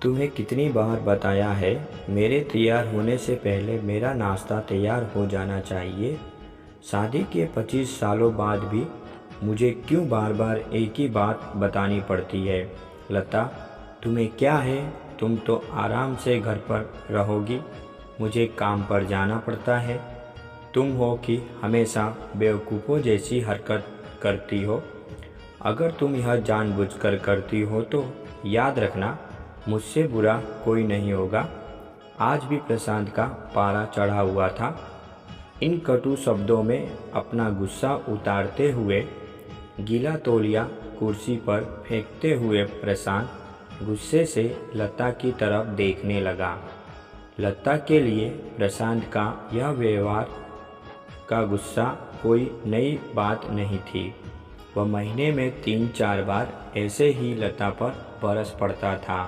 तुम्हें कितनी बार बताया है मेरे तैयार होने से पहले मेरा नाश्ता तैयार हो जाना चाहिए। शादी के 25 सालों बाद भी मुझे क्यों बार बार एक ही बात बतानी पड़ती है। लता, तुम्हें क्या है? तुम तो आराम से घर पर रहोगी, मुझे काम पर जाना पड़ता है। तुम हो कि हमेशा बेवकूफ़ों जैसी हरकत करती हो। अगर तुम यह जानबूझकर करती हो तो याद रखना, मुझसे बुरा कोई नहीं होगा। आज भी प्रशांत का पारा चढ़ा हुआ था। इन कटु शब्दों में अपना गुस्सा उतारते हुए गीला तौलिया कुर्सी पर फेंकते हुए प्रशांत गुस्से से लता की तरफ देखने लगा। लता के लिए प्रशांत का यह व्यवहार का गुस्सा कोई नई बात नहीं थी। वह महीने में 3-4 बार ऐसे ही लता पर बरस पड़ता था।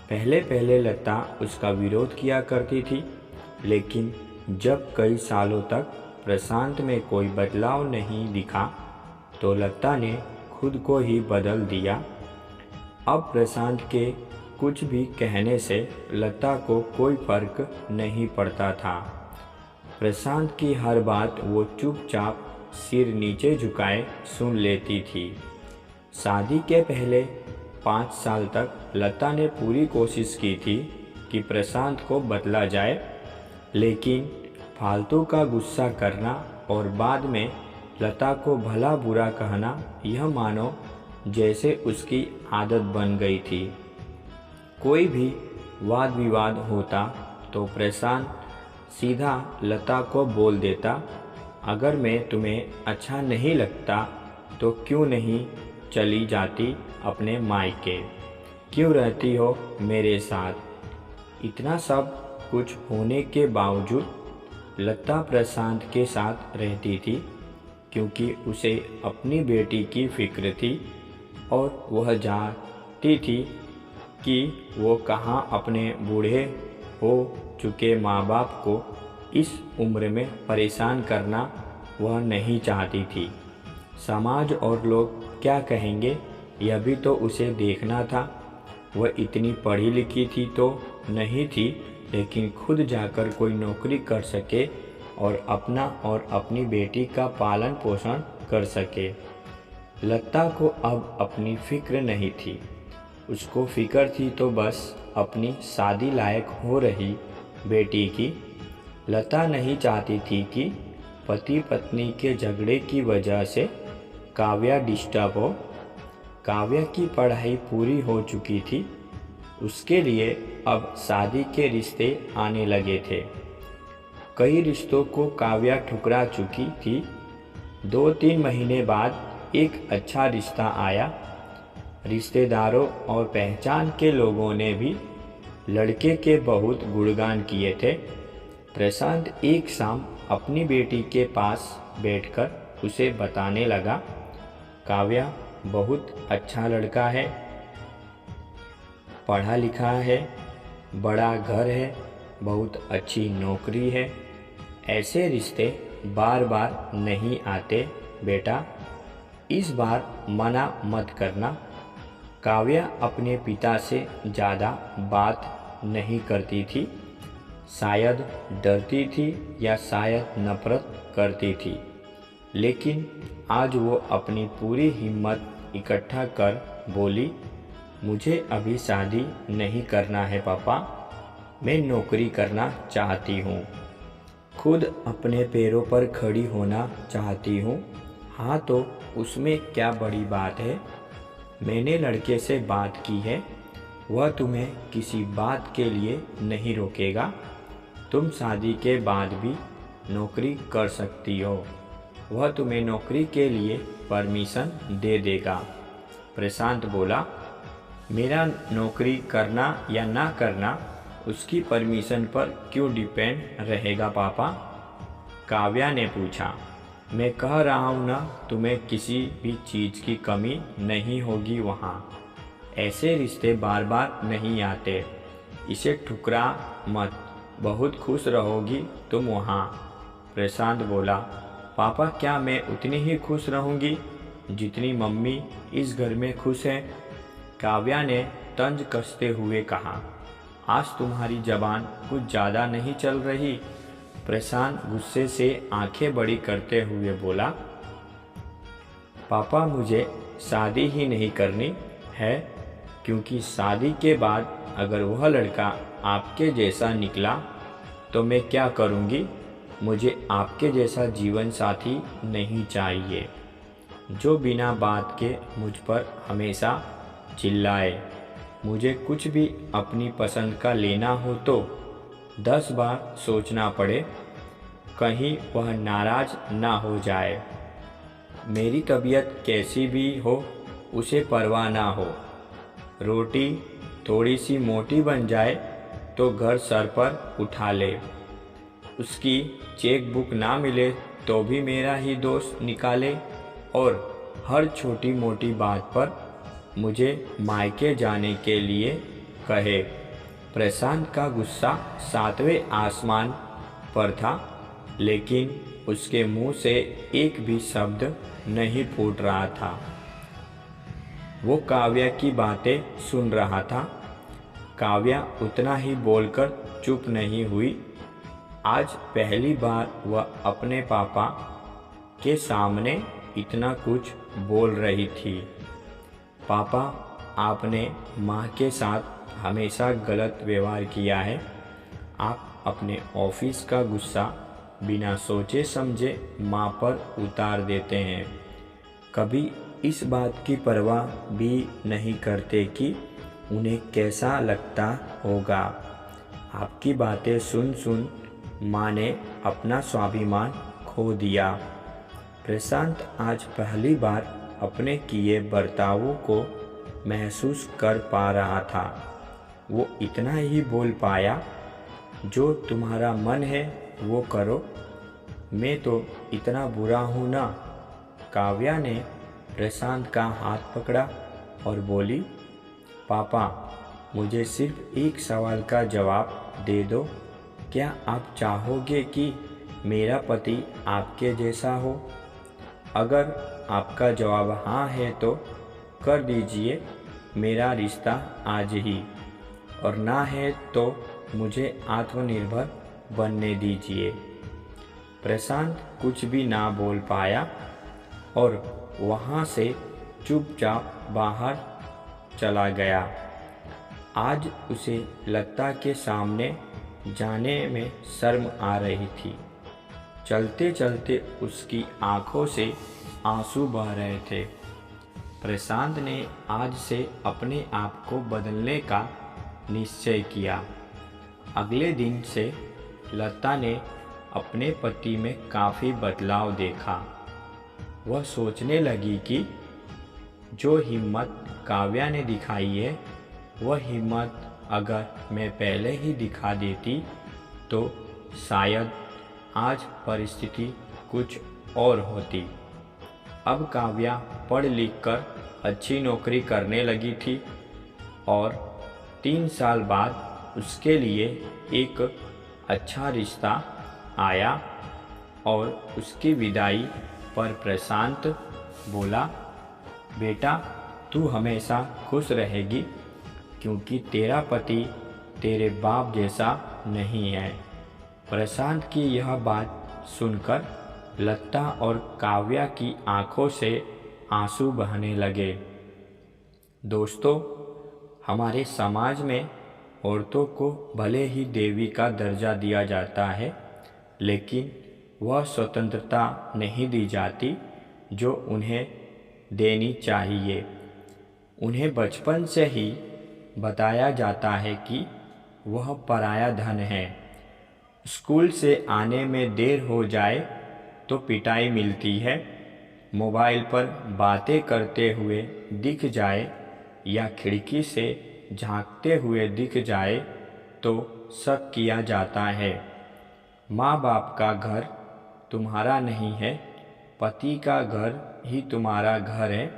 पहले पहले लता उसका विरोध किया करती थी, लेकिन जब कई सालों तक प्रशांत में कोई बदलाव नहीं दिखा तो लता ने खुद को ही बदल दिया। अब प्रशांत के कुछ भी कहने से लता को कोई फर्क नहीं पड़ता था। प्रशांत की हर बात वो चुपचाप सिर नीचे झुकाए सुन लेती थी। शादी के पहले 5 साल तक लता ने पूरी कोशिश की थी कि प्रशांत को बदला जाए, लेकिन फालतू का गुस्सा करना और बाद में लता को भला बुरा कहना यह मानो जैसे उसकी आदत बन गई थी। कोई भी वाद विवाद होता तो प्रशांत सीधा लता को बोल देता, अगर मैं तुम्हें अच्छा नहीं लगता तो क्यों नहीं चली जाती अपने मायके, क्यों रहती हो मेरे साथ। इतना सब कुछ होने के बावजूद लता प्रशांत के साथ रहती थी, क्योंकि उसे अपनी बेटी की फिक्र थी और वह जानती थी कि वो कहाँ अपने बूढ़े हो चुके माँ बाप को इस उम्र में परेशान करना वह नहीं चाहती थी। समाज और लोग क्या कहेंगे, यह भी तो उसे देखना था। वह इतनी पढ़ी लिखी थी तो नहीं थी, लेकिन खुद जाकर कोई नौकरी कर सके और अपना और अपनी बेटी का पालन पोषण कर सके। लता को अब अपनी फिक्र नहीं थी। उसको फिक्र थी तो बस अपनी शादी लायक हो रही बेटी की। लता नहीं चाहती थी कि पति पत्नी के झगड़े की वजह से काव्या डिस्टर्ब हो। काव्या की पढ़ाई पूरी हो चुकी थी, उसके लिए अब शादी के रिश्ते आने लगे थे। कई रिश्तों को काव्या ठुकरा चुकी थी। 2-3 महीने बाद एक अच्छा रिश्ता आया। रिश्तेदारों और पहचान के लोगों ने भी लड़के के बहुत गुणगान किए थे। प्रशांत एक शाम अपनी बेटी के पास बैठकर उसे बताने लगा, काव्या बहुत अच्छा लड़का है, पढ़ा लिखा है, बड़ा घर है, बहुत अच्छी नौकरी है। ऐसे रिश्ते बार बार नहीं आते बेटा, इस बार मना मत करना। काव्या अपने पिता से ज़्यादा बात नहीं करती थी। शायद डरती थी या शायद नफरत करती थी, लेकिन आज वो अपनी पूरी हिम्मत इकट्ठा कर बोली, मुझे अभी शादी नहीं करना है पापा, मैं नौकरी करना चाहती हूँ, खुद अपने पैरों पर खड़ी होना चाहती हूँ। हाँ तो उसमें क्या बड़ी बात है। मैंने लड़के से बात की है, वह तुम्हें किसी बात के लिए नहीं रोकेगा। तुम शादी के बाद भी नौकरी कर सकती हो, वह तुम्हें नौकरी के लिए परमिशन दे देगा। प्रशांत बोला, मेरा नौकरी करना या ना करना उसकी परमिशन पर क्यों डिपेंड रहेगा पापा? काव्या ने पूछा। मैं कह रहा हूँ ना, तुम्हें किसी भी चीज़ की कमी नहीं होगी वहाँ। ऐसे रिश्ते बार बार नहीं आते, इसे ठुकरा मत, बहुत खुश रहोगी तुम वहाँ। प्रशांत बोला, पापा क्या मैं उतनी ही खुश रहूँगी जितनी मम्मी इस घर में खुश है? काव्या ने तंज कसते हुए कहा, आज तुम्हारी जबान कुछ ज़्यादा नहीं चल रही? प्रशांत गुस्से से आंखें बड़ी करते हुए बोला, पापा मुझे शादी ही नहीं करनी है, क्योंकि शादी के बाद अगर वह लड़का आपके जैसा निकला तो मैं क्या करूँगी? मुझे आपके जैसा जीवन साथी नहीं चाहिए, जो बिना बात के मुझ पर हमेशा चिल्लाए। मुझे कुछ भी अपनी पसंद का लेना हो तो 10 बार सोचना पड़े, कहीं वह नाराज़ ना हो जाए। मेरी तबीयत कैसी भी हो उसे परवाह ना हो। रोटी थोड़ी सी मोटी बन जाए तो घर सर पर उठा ले। उसकी चेक बुक ना मिले तो भी मेरा ही दोष निकाले और हर छोटी मोटी बात पर मुझे मायके जाने के लिए कहे। प्रशांत का गुस्सा 7वें आसमान पर था, लेकिन उसके मुंह से एक भी शब्द नहीं फूट रहा था। वो काव्या की बातें सुन रहा था। काव्या उतना ही बोलकर चुप नहीं हुई। आज पहली बार वह अपने पापा के सामने इतना कुछ बोल रही थी। पापा, आपने माँ के साथ हमेशा गलत व्यवहार किया है। आप अपने ऑफिस का गुस्सा बिना सोचे समझे माँ पर उतार देते हैं। कभी इस बात की परवाह भी नहीं करते कि उन्हें कैसा लगता होगा। आपकी बातें सुन सुन माँ ने अपना स्वाभिमान खो दिया। प्रशांत आज पहली बार अपने किए बर्तावों को महसूस कर पा रहा था। वो इतना ही बोल पाया, जो तुम्हारा मन है वो करो, मैं तो इतना बुरा हूँ ना। काव्या ने प्रशांत का हाथ पकड़ा और बोली, पापा, मुझे सिर्फ एक सवाल का जवाब दे दो। क्या आप चाहोगे कि मेरा पति आपके जैसा हो? अगर आपका जवाब हाँ है तो कर दीजिए मेरा रिश्ता आज ही, और ना है तो मुझे आत्मनिर्भर बनने दीजिए। प्रशांत कुछ भी ना बोल पाया और वहाँ से चुपचाप बाहर चला गया। आज उसे लता के सामने जाने में शर्म आ रही थी। चलते चलते उसकी आंखों से आंसू बह रहे थे। प्रशांत ने आज से अपने आप को बदलने का निश्चय किया। अगले दिन से लता ने अपने पति में काफ़ी बदलाव देखा। वह सोचने लगी कि जो हिम्मत काव्या ने दिखाई है, वह हिम्मत अगर मैं पहले ही दिखा देती तो शायद आज परिस्थिति कुछ और होती। अब काव्या पढ़ लिख कर अच्छी नौकरी करने लगी थी और 3 साल बाद उसके लिए एक अच्छा रिश्ता आया और उसकी विदाई पर प्रशांत बोला, बेटा, तू हमेशा खुश रहेगी, क्योंकि तेरा पति तेरे बाप जैसा नहीं है। प्रशांत की यह बात सुनकर लता और काव्या की आंखों से आंसू बहने लगे। दोस्तों, हमारे समाज में औरतों को भले ही देवी का दर्जा दिया जाता है, लेकिन वह स्वतंत्रता नहीं दी जाती जो उन्हें देनी चाहिए। उन्हें बचपन से ही बताया जाता है कि वह पराया धन है। स्कूल से आने में देर हो जाए तो पिटाई मिलती है। मोबाइल पर बातें करते हुए दिख जाए या खिड़की से झांकते हुए दिख जाए तो शक किया जाता है। माँ बाप का घर तुम्हारा नहीं है, पति का घर ही तुम्हारा घर है।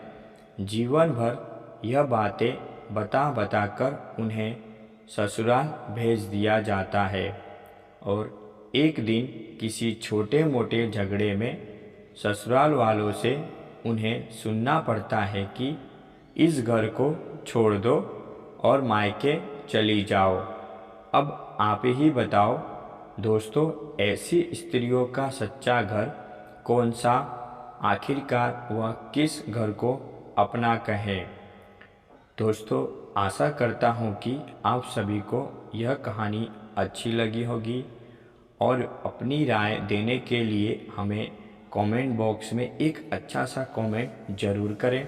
जीवन भर यह बातें बता बता कर उन्हें ससुराल भेज दिया जाता है और एक दिन किसी छोटे मोटे झगड़े में ससुराल वालों से उन्हें सुनना पड़ता है कि इस घर को छोड़ दो और मायके चली जाओ। अब आप ही बताओ दोस्तों, ऐसी स्त्रियों का सच्चा घर कौन सा? आखिरकार वह किस घर को अपना कहे? दोस्तों, आशा करता हूँ कि आप सभी को यह कहानी अच्छी लगी होगी और अपनी राय देने के लिए हमें कमेंट बॉक्स में एक अच्छा सा कमेंट ज़रूर करें।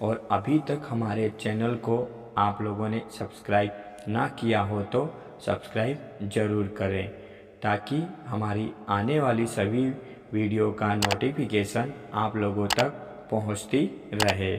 और अभी तक हमारे चैनल को आप लोगों ने सब्सक्राइब ना किया हो तो सब्सक्राइब ज़रूर करें, ताकि हमारी आने वाली सभी वीडियो का नोटिफिकेशन आप लोगों तक पहुंचती रहे।